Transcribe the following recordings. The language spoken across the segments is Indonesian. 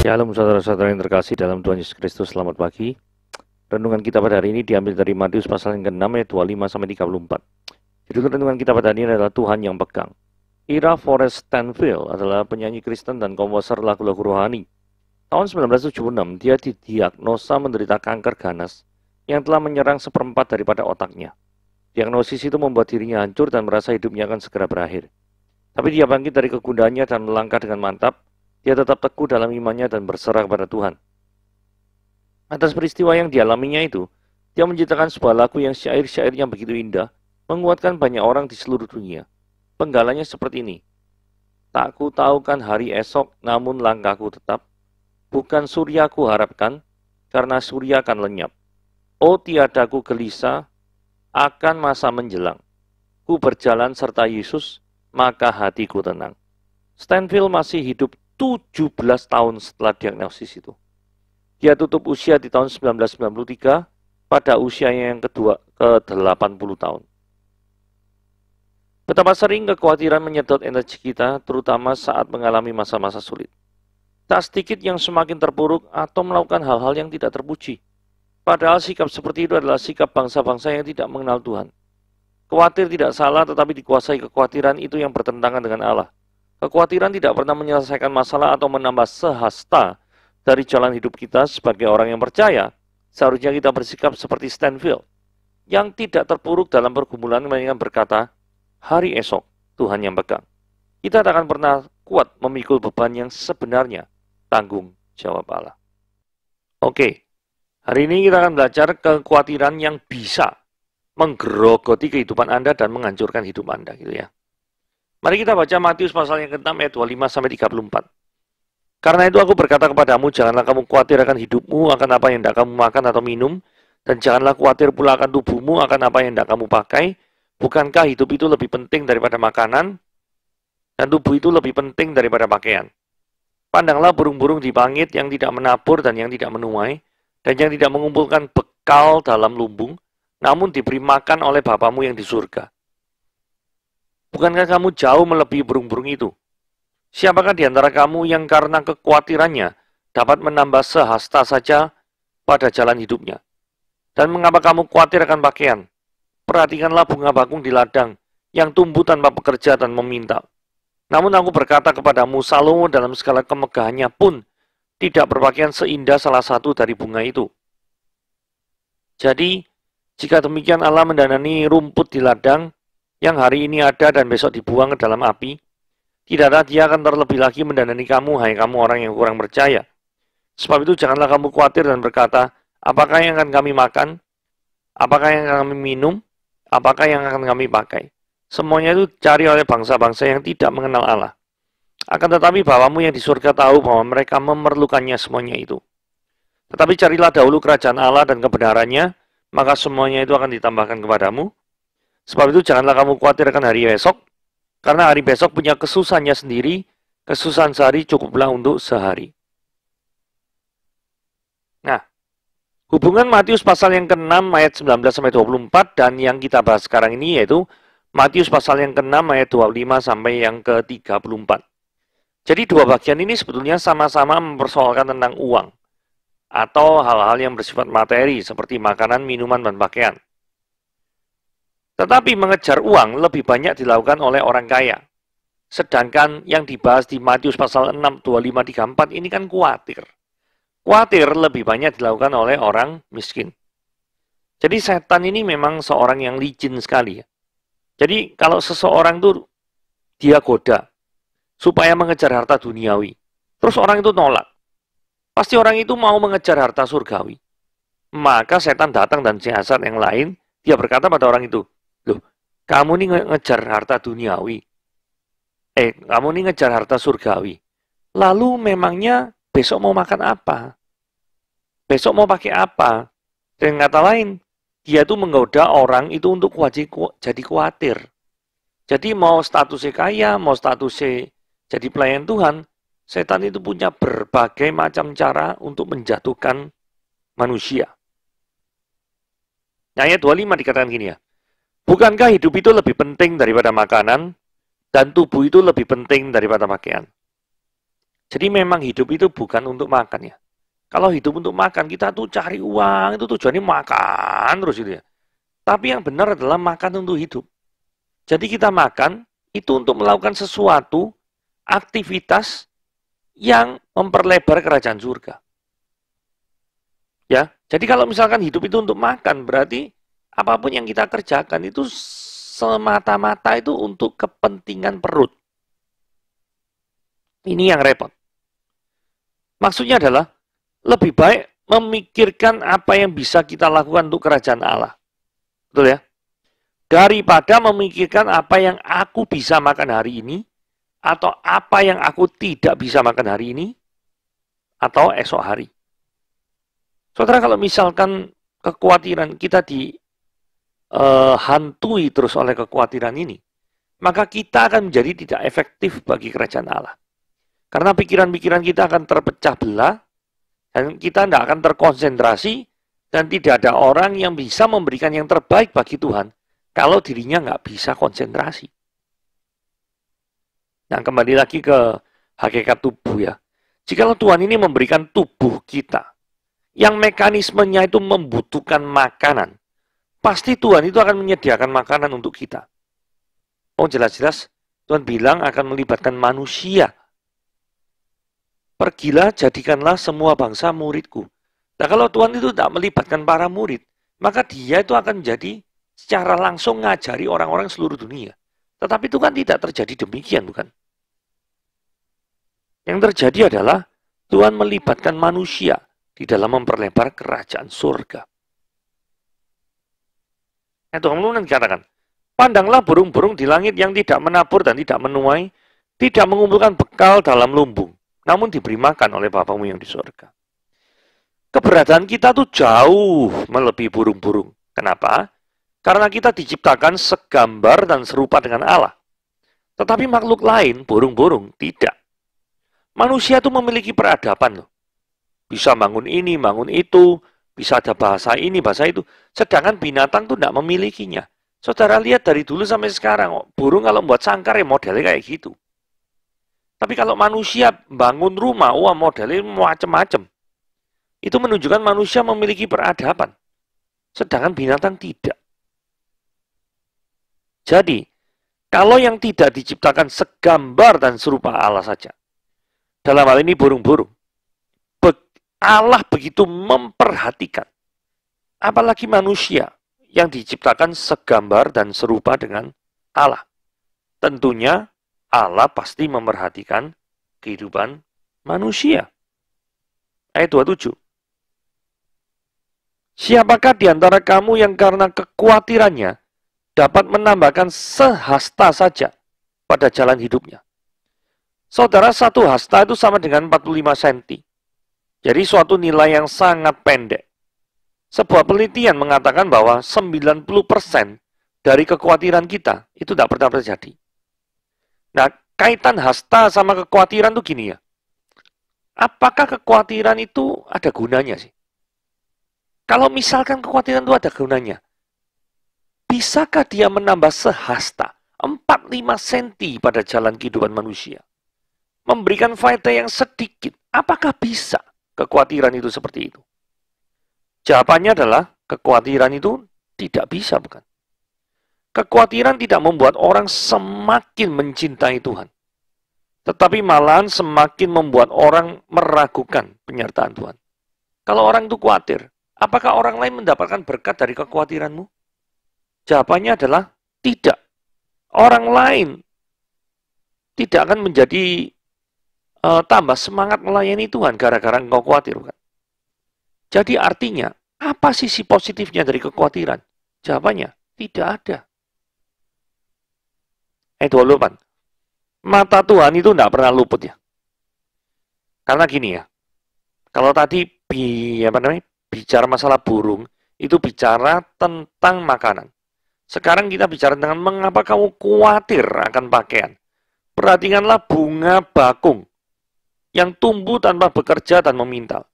Shalom saudara-saudara yang terkasih dalam Tuhan Yesus Kristus, selamat pagi. Renungan kita pada hari ini diambil dari Matius pasal yang ke-6 ayat 25 sampai 34. Judul renungan kita pada hari ini adalah Tuhan yang pegang. Ira Forrest Stanfield adalah penyanyi Kristen dan komposer lagu-lagu rohani. Tahun 1976, dia didiagnosa menderita kanker ganas yang telah menyerang seperempat daripada otaknya. Diagnosis itu membuat dirinya hancur dan merasa hidupnya akan segera berakhir. Tapi dia bangkit dari kegundahannya dan melangkah dengan mantap. Dia tetap teguh dalam imannya dan berserah kepada Tuhan. Atas peristiwa yang dialaminya itu, dia menciptakan sebuah lagu yang syair-syairnya begitu indah, menguatkan banyak orang di seluruh dunia. Penggalanya seperti ini. Tak ku tahu kan hari esok, namun langkahku tetap. Bukan surya ku harapkan, karena surya akan lenyap. Oh tiada ku gelisah, akan masa menjelang. Ku berjalan serta Yesus, maka hatiku tenang. Stanfield masih hidup 17 tahun setelah diagnosis itu. Dia tutup usia di tahun 1993 pada usianya yang ke-80 tahun. Betapa sering kekhawatiran menyedot energi kita, terutama saat mengalami masa-masa sulit. Tak sedikit yang semakin terpuruk atau melakukan hal-hal yang tidak terpuji. Padahal sikap seperti itu adalah sikap bangsa-bangsa yang tidak mengenal Tuhan. Khawatir tidak salah, tetapi dikuasai kekhawatiran itu yang bertentangan dengan Allah. Kekhawatiran tidak pernah menyelesaikan masalah atau menambah sehasta dari jalan hidup kita sebagai orang yang percaya. Seharusnya kita bersikap seperti Stanfield, yang tidak terpuruk dalam pergumulan, melainkan berkata, hari esok Tuhan yang pegang. Kita tak akan pernah kuat memikul beban yang sebenarnya tanggung jawab Allah. Oke, hari ini kita akan belajar kekhawatiran yang bisa menggerogoti kehidupan Anda dan menghancurkan hidup Anda, gitu ya. Mari kita baca Matius pasal yang ke-6 ayat 25 sampai 34. Karena itu aku berkata kepadamu, janganlah kamu khawatir akan hidupmu, akan apa yang hendak kamu makan atau minum, dan janganlah khawatir pula akan tubuhmu, akan apa yang hendak kamu pakai. Bukankah hidup itu lebih penting daripada makanan, dan tubuh itu lebih penting daripada pakaian? Pandanglah burung-burung di langit yang tidak menabur dan yang tidak menuai, dan yang tidak mengumpulkan bekal dalam lumbung, namun diberi makan oleh Bapamu yang di surga. Bukankah kamu jauh melebihi burung-burung itu? Siapakah di antara kamu yang karena kekhawatirannya dapat menambah sehasta saja pada jalan hidupnya? Dan mengapa kamu khawatir akan pakaian? Perhatikanlah bunga bakung di ladang yang tumbuh tanpa pekerja dan meminta. Namun aku berkata kepadamu, Salomo dalam segala kemegahannya pun tidak berpakaian seindah salah satu dari bunga itu. Jadi, jika demikian Allah mendanani rumput di ladang, yang hari ini ada dan besok dibuang ke dalam api, tidaklah dia akan terlebih lagi mendanani kamu, hai kamu orang yang kurang percaya. Sebab itu janganlah kamu khawatir dan berkata, apakah yang akan kami makan? Apakah yang akan kami minum? Apakah yang akan kami pakai? Semuanya itu dicari oleh bangsa-bangsa yang tidak mengenal Allah. Akan tetapi Bapamu yang di surga tahu bahwa mereka memerlukannya semuanya itu. Tetapi carilah dahulu kerajaan Allah dan kebenarannya, maka semuanya itu akan ditambahkan kepadamu. Sebab itu janganlah kamu khawatir akan hari esok, karena hari besok punya kesusahannya sendiri, kesusahan sehari cukuplah untuk sehari. Nah, hubungan Matius pasal yang ke-6 ayat 19-24 dan yang kita bahas sekarang ini yaitu Matius pasal yang ke-6 ayat 25 sampai yang ke-34. Jadi dua bagian ini sebetulnya sama-sama mempersoalkan tentang uang atau hal-hal yang bersifat materi seperti makanan, minuman, dan pakaian. Tetapi mengejar uang lebih banyak dilakukan oleh orang kaya. Sedangkan yang dibahas di Matius pasal 6, 25, 34 ini kan khawatir. Khawatir lebih banyak dilakukan oleh orang miskin. Jadi setan ini memang seorang yang licin sekali. Jadi kalau seseorang itu dia goda supaya mengejar harta duniawi. Terus orang itu nolak. Pasti orang itu mau mengejar harta surgawi. Maka setan datang dan siasat yang lain. Dia berkata pada orang itu, loh, kamu ini ngejar harta duniawi. Kamu ini ngejar harta surgawi. Lalu memangnya besok mau makan apa? Besok mau pakai apa? Dengan kata lain, dia itu menggoda orang itu untuk jadi khawatir. Jadi mau statusnya kaya, mau statusnya jadi pelayan Tuhan, setan itu punya berbagai macam cara untuk menjatuhkan manusia. Nah, ayat 25 dikatakan gini ya. Bukankah hidup itu lebih penting daripada makanan, dan tubuh itu lebih penting daripada pakaian? Jadi memang hidup itu bukan untuk makan ya. Kalau hidup untuk makan, kita tuh cari uang, itu tujuannya makan terus gitu ya. Tapi yang benar adalah makan untuk hidup. Jadi kita makan itu untuk melakukan sesuatu, aktivitas yang memperlebar kerajaan surga. Ya, jadi kalau misalkan hidup itu untuk makan, berarti apapun yang kita kerjakan itu semata-mata itu untuk kepentingan perut. Ini yang repot. Maksudnya adalah lebih baik memikirkan apa yang bisa kita lakukan untuk kerajaan Allah. Betul ya? Daripada memikirkan apa yang aku bisa makan hari ini, atau apa yang aku tidak bisa makan hari ini, atau esok hari. Saudara, kalau misalkan kekhawatiran kita dihantui terus oleh kekhawatiran ini, maka kita akan menjadi tidak efektif bagi kerajaan Allah. Karena pikiran-pikiran kita akan terpecah belah, dan kita tidak akan terkonsentrasi, dan tidak ada orang yang bisa memberikan yang terbaik bagi Tuhan, kalau dirinya nggak bisa konsentrasi. Nah, kembali lagi ke hakikat tubuh ya. Jikalau Tuhan ini memberikan tubuh kita, yang mekanismenya itu membutuhkan makanan, pasti Tuhan itu akan menyediakan makanan untuk kita. Oh, jelas-jelas Tuhan bilang akan melibatkan manusia. Pergilah, jadikanlah semua bangsa muridku. Nah, kalau Tuhan itu tidak melibatkan para murid, maka dia itu akan jadi secara langsung ngajari orang-orang seluruh dunia. Tetapi itu kan tidak terjadi demikian, bukan? Yang terjadi adalah Tuhan melibatkan manusia di dalam memperlebar kerajaan surga. Tuhan dikatakan, pandanglah burung-burung di langit yang tidak menabur dan tidak menuai, tidak mengumpulkan bekal dalam lumbung, namun diberi makan oleh Bapamu yang di surga. Keberadaan kita tuh jauh melebihi burung-burung. Kenapa? Karena kita diciptakan segambar dan serupa dengan Allah. Tetapi makhluk lain, burung-burung, tidak. Manusia itu memiliki peradaban loh. Bisa bangun ini, bangun itu, bisa ada bahasa ini, bahasa itu. Sedangkan binatang itu tidak memilikinya. Saudara lihat dari dulu sampai sekarang, burung kalau membuat sangkar ya modelnya kayak gitu. Tapi kalau manusia bangun rumah, wah modelnya macam-macam. Itu menunjukkan manusia memiliki peradaban. Sedangkan binatang tidak. Jadi, kalau yang tidak diciptakan segambar dan serupa Allah saja, dalam hal ini burung-burung, Allah begitu memperhatikan, apalagi manusia yang diciptakan segambar dan serupa dengan Allah. Tentunya Allah pasti memperhatikan kehidupan manusia. Ayat 27. Siapakah di antara kamu yang karena kekhawatirannya dapat menambahkan sehasta saja pada jalan hidupnya? Saudara, satu hasta itu sama dengan 45 cm. Jadi suatu nilai yang sangat pendek. Sebuah penelitian mengatakan bahwa 90% dari kekhawatiran kita itu tidak pernah terjadi. Nah, kaitan hasta sama kekhawatiran itu gini ya. Apakah kekhawatiran itu ada gunanya sih? Kalau misalkan kekhawatiran itu ada gunanya, bisakah dia menambah sehasta 4-5 cm pada jalan kehidupan manusia? Memberikan faedah yang sedikit. Apakah bisa kekhawatiran itu seperti itu? Jawabannya adalah kekhawatiran itu tidak bisa, bukan? Kekhawatiran tidak membuat orang semakin mencintai Tuhan. Tetapi malahan semakin membuat orang meragukan penyertaan Tuhan. Kalau orang itu khawatir, apakah orang lain mendapatkan berkat dari kekhawatiranmu? Jawabannya adalah tidak. Orang lain tidak akan menjadi tambah semangat melayani Tuhan gara-gara engkau khawatir, bukan? Jadi artinya, apa sisi positifnya dari kekhawatiran? Jawabannya, tidak ada. Ayat 28. Mata Tuhan itu tidak pernah luput ya. Karena gini ya, kalau tadi bicara masalah burung, itu bicara tentang makanan. Sekarang kita bicara tentang mengapa kamu khawatir akan pakaian. Perhatikanlah bunga bakung yang tumbuh tanpa bekerja dan memintal.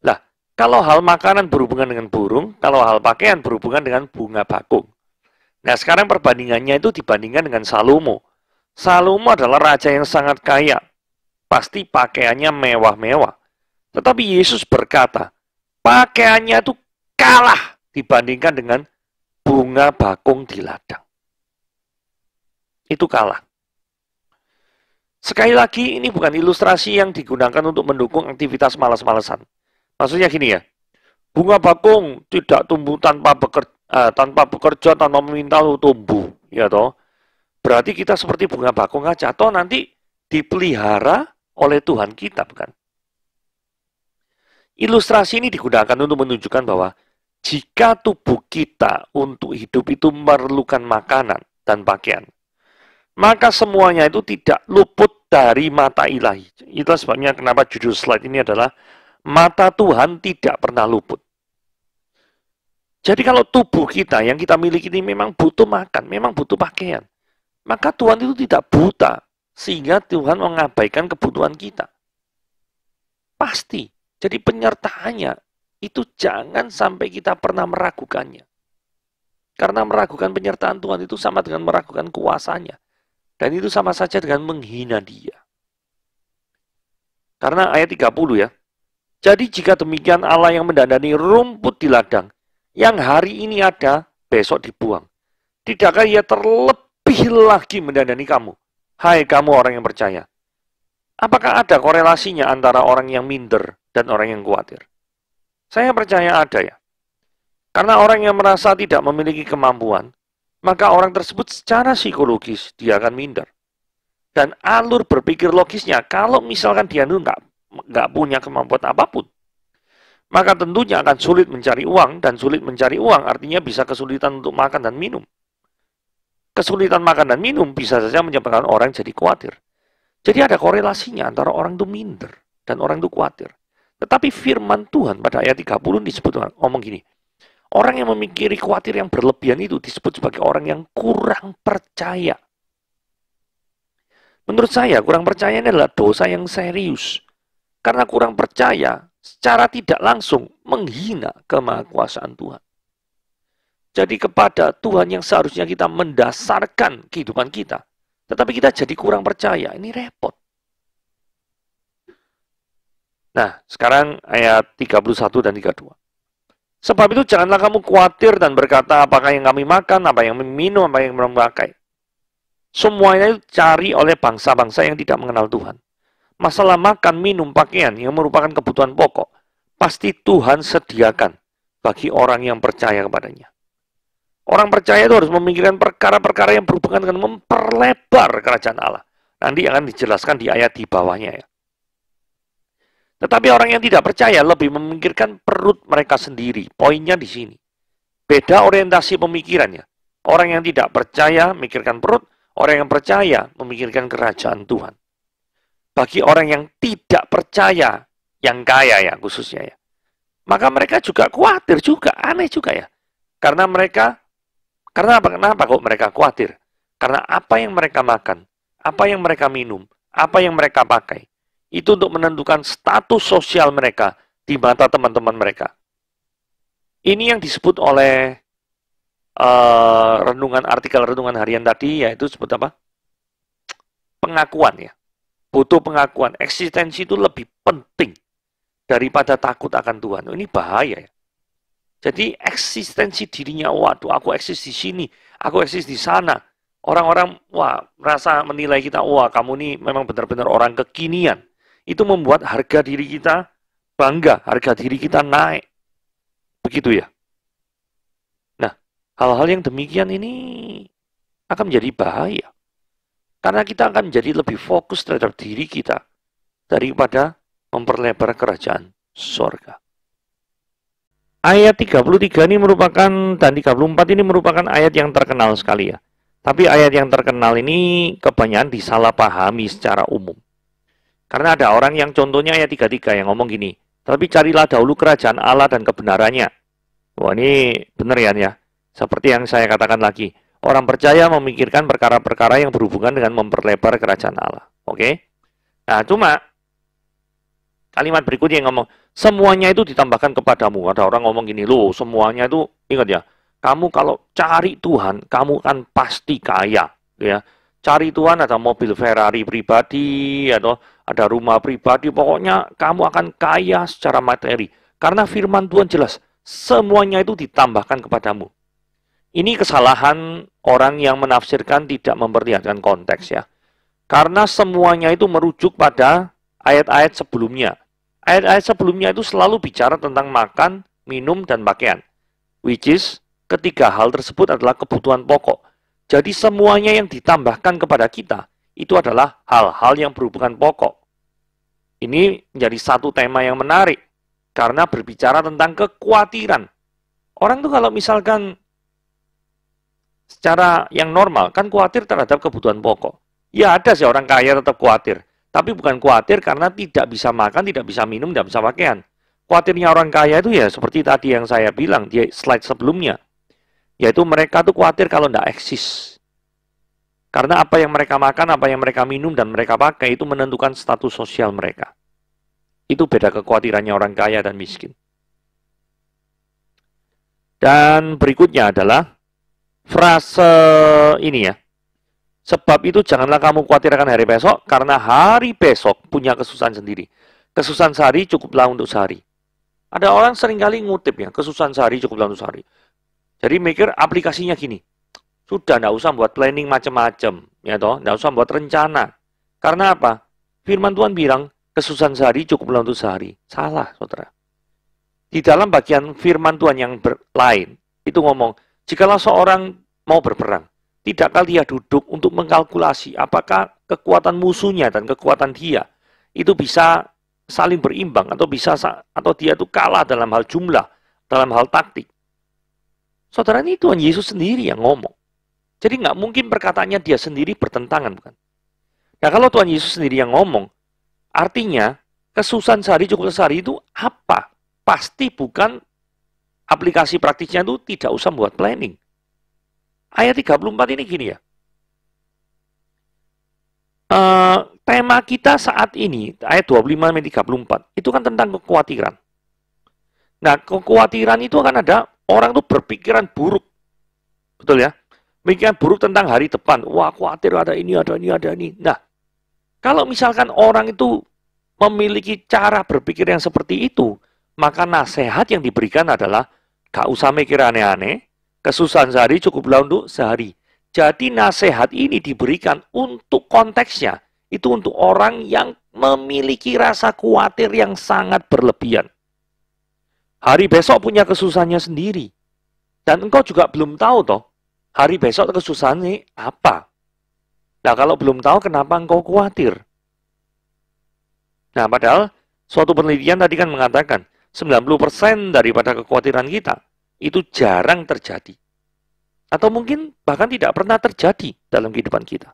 Lah, kalau hal makanan berhubungan dengan burung, kalau hal pakaian berhubungan dengan bunga bakung. Nah, sekarang perbandingannya itu dibandingkan dengan Salomo. Salomo adalah raja yang sangat kaya. pasti pakaiannya mewah-mewah. Tetapi Yesus berkata, pakaiannya itu kalah dibandingkan dengan bunga bakung di ladang. Itu kalah. Sekali lagi, ini bukan ilustrasi yang digunakan untuk mendukung aktivitas malas-malasan. Maksudnya gini ya, bunga bakung tidak tumbuh tanpa bekerja, tanpa meminta tumbuh, ya toh. Berarti kita seperti bunga bakung aja, atau nanti dipelihara oleh Tuhan kita, bukan? Ilustrasi ini digunakan untuk menunjukkan bahwa jika tubuh kita untuk hidup itu memerlukan makanan dan pakaian, maka semuanya itu tidak luput dari mata ilahi. Itulah sebabnya kenapa judul slide ini adalah mata Tuhan tidak pernah luput. Jadi kalau tubuh kita yang kita miliki ini memang butuh makan, memang butuh pakaian, maka Tuhan itu tidak buta, sehingga Tuhan mengabaikan kebutuhan kita. Pasti. Jadi penyertaannya itu jangan sampai kita pernah meragukannya. Karena meragukan penyertaan Tuhan itu sama dengan meragukan kuasanya. Dan itu sama saja dengan menghina dia. Karena ayat 30 ya. Jadi jika demikian Allah yang mendandani rumput di ladang, yang hari ini ada, besok dibuang. Tidakkah ia terlebih lagi mendandani kamu? Hai kamu orang yang percaya. Apakah ada korelasinya antara orang yang minder dan orang yang khawatir? Saya percaya ada ya. Karena orang yang merasa tidak memiliki kemampuan, maka orang tersebut secara psikologis dia akan minder. Dan alur berpikir logisnya, kalau misalkan dia nggak punya kemampuan apapun, maka tentunya akan sulit mencari uang, dan sulit mencari uang artinya bisa kesulitan untuk makan dan minum. Kesulitan makan dan minum bisa saja menyebabkan orang jadi khawatir. Jadi ada korelasinya antara orang itu minder dan orang itu khawatir. Tetapi firman Tuhan pada ayat 30 disebut ngomong gini, orang yang memikiri khawatir yang berlebihan itu disebut sebagai orang yang kurang percaya. Menurut saya, kurang percaya ini adalah dosa yang serius. Karena kurang percaya secara tidak langsung menghina kemahakuasaan Tuhan. Jadi kepada Tuhan yang seharusnya kita mendasarkan kehidupan kita, tetapi kita jadi kurang percaya, ini repot. Nah, sekarang ayat 31 dan 32. Sebab itu janganlah kamu khawatir dan berkata, apakah yang kami makan, apa yang kami minum, apa yang kami pakai. Semuanya itu cari oleh bangsa-bangsa yang tidak mengenal Tuhan. Masalah makan, minum, pakaian yang merupakan kebutuhan pokok, pasti Tuhan sediakan bagi orang yang percaya kepadanya. Orang percaya itu harus memikirkan perkara-perkara yang berhubungan dengan memperlebar kerajaan Allah. Nanti akan dijelaskan di ayat di bawahnya ya. Tetapi orang yang tidak percaya lebih memikirkan perut mereka sendiri. Poinnya di sini. Beda orientasi pemikirannya. Orang yang tidak percaya memikirkan perut, orang yang percaya memikirkan kerajaan Tuhan. Bagi orang yang tidak percaya, yang kaya ya khususnya ya, maka mereka juga khawatir juga, aneh juga ya. Karena kenapa kok mereka khawatir? Karena apa yang mereka makan, apa yang mereka minum, apa yang mereka pakai, itu untuk menentukan status sosial mereka di mata teman-teman mereka. Ini yang disebut oleh artikel renungan harian tadi, yaitu disebut apa? Pengakuan ya. Butuh pengakuan. Eksistensi itu lebih penting daripada takut akan Tuhan. Ini bahaya ya. Jadi eksistensi dirinya, waduh aku eksis di sini, aku eksis di sana. Orang-orang merasa menilai kita, kamu ini memang benar-benar orang kekinian. Itu membuat harga diri kita bangga, harga diri kita naik. Begitu ya. Nah, hal-hal yang demikian ini akan menjadi bahaya. Karena kita akan menjadi lebih fokus terhadap diri kita daripada memperlebar kerajaan sorga. Ayat 33 ini merupakan, dan 34 ini merupakan ayat yang terkenal sekali ya. Tapi ayat yang terkenal ini kebanyakan disalahpahami secara umum. Karena ada orang yang contohnya ayat 33 yang ngomong gini, tapi carilah dahulu kerajaan Allah dan kebenarannya. Wah ini benar ya. Seperti yang saya katakan lagi, orang percaya memikirkan perkara-perkara yang berhubungan dengan memperlebar kerajaan Allah. Oke? Nah cuma, kalimat berikutnya yang ngomong, semuanya itu ditambahkan kepadamu. Ada orang ngomong gini, loh semuanya itu, ingat ya, kamu kalau cari Tuhan, kamu kan pasti kaya. Ya. cari Tuhan ada mobil Ferrari pribadi, atau ada rumah pribadi, pokoknya kamu akan kaya secara materi. Karena firman Tuhan jelas, semuanya itu ditambahkan kepadamu. Ini kesalahan orang yang menafsirkan tidak memperlihatkan konteks ya. Karena semuanya itu merujuk pada ayat-ayat sebelumnya. Ayat-ayat sebelumnya itu selalu bicara tentang makan, minum, dan pakaian. Which is, ketiga hal tersebut adalah kebutuhan pokok. Jadi semuanya yang ditambahkan kepada kita, itu adalah hal-hal yang berhubungan pokok. Ini menjadi satu tema yang menarik, karena berbicara tentang kekhawatiran. Orang tuh kalau misalkan secara yang normal, kan khawatir terhadap kebutuhan pokok. Ya ada sih orang kaya tetap khawatir. Tapi bukan khawatir karena tidak bisa makan, tidak bisa minum, tidak bisa pakaian. Khawatirnya orang kaya itu ya seperti tadi yang saya bilang di slide sebelumnya. Yaitu mereka tuh khawatir kalau tidak eksis. Karena apa yang mereka makan, apa yang mereka minum, dan mereka pakai itu menentukan status sosial mereka. Itu beda kekhawatirannya orang kaya dan miskin. Dan berikutnya adalah frase ini ya. Sebab itu janganlah kamu khawatir akan hari besok, karena hari besok punya kesusahan sendiri. Kesusahan sehari cukuplah untuk sehari. Ada orang seringkali ngutip ya, kesusahan sehari cukuplah untuk sehari. Jadi mikir aplikasinya gini, sudah tidak usah buat planning macam-macam, ya toh, tidak usah buat rencana. Karena apa? Firman Tuhan bilang, kesusahan sehari cukuplah untuk sehari. Salah, saudara. Di dalam bagian firman Tuhan yang lain, itu ngomong, jikalau seorang mau berperang, tidakkah dia duduk untuk mengkalkulasi apakah kekuatan musuhnya dan kekuatan dia itu bisa saling berimbang atau dia itu kalah dalam hal jumlah, dalam hal taktik. Saudara, ini Tuhan Yesus sendiri yang ngomong. Jadi nggak mungkin perkataannya dia sendiri bertentangan, bukan? Nah kalau Tuhan Yesus sendiri yang ngomong, artinya kesusahan sehari cukup sehari itu apa? Pasti bukan aplikasi praktisnya itu tidak usah buat planning. Ayat 34 ini gini ya. Tema kita saat ini, ayat 25-34, itu kan tentang kekhawatiran. Nah, kekhawatiran itu akan ada, orang itu berpikiran buruk. Betul ya? Pikiran buruk tentang hari depan. Wah, khawatir ada ini, ada ini, ada ini. Nah, kalau misalkan orang itu memiliki cara berpikir yang seperti itu, maka nasihat yang diberikan adalah, gak usah mikir aneh-aneh, kesusahan sehari cukuplah untuk sehari. Jadi nasihat ini diberikan untuk konteksnya. Itu untuk orang yang memiliki rasa khawatir yang sangat berlebihan. Hari besok punya kesusahannya sendiri. Dan engkau juga belum tahu toh, hari besok kesusahannya apa. Nah kalau belum tahu kenapa engkau khawatir? Nah padahal suatu penelitian tadi kan mengatakan 90% daripada kekhawatiran kita itu jarang terjadi. Atau mungkin bahkan tidak pernah terjadi dalam kehidupan kita.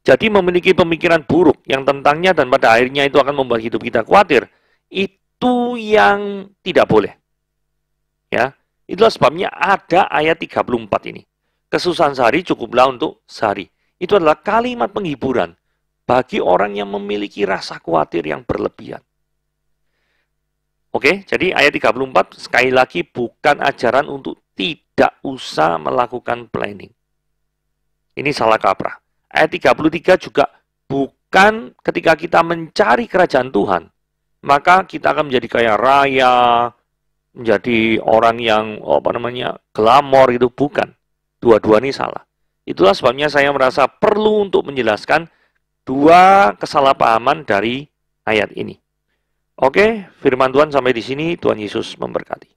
Jadi memiliki pemikiran buruk yang tentangnya dan pada akhirnya itu akan membuat hidup kita khawatir, itu yang tidak boleh. Ya, itulah sebabnya ada ayat 34 ini. Kesusahan sehari cukuplah untuk sehari. Itu adalah kalimat penghiburan bagi orang yang memiliki rasa khawatir yang berlebihan. Oke, jadi ayat 34 sekali lagi bukan ajaran untuk tidak usah melakukan planning. Ini salah kaprah. Ayat 33 juga bukan ketika kita mencari kerajaan Tuhan, maka kita akan menjadi kaya raya, menjadi orang yang glamor, itu bukan. Dua-dua ini salah. Itulah sebabnya saya merasa perlu untuk menjelaskan dua kesalahpahaman dari ayat ini. Oke, firman Tuhan sampai di sini. Tuhan Yesus memberkati.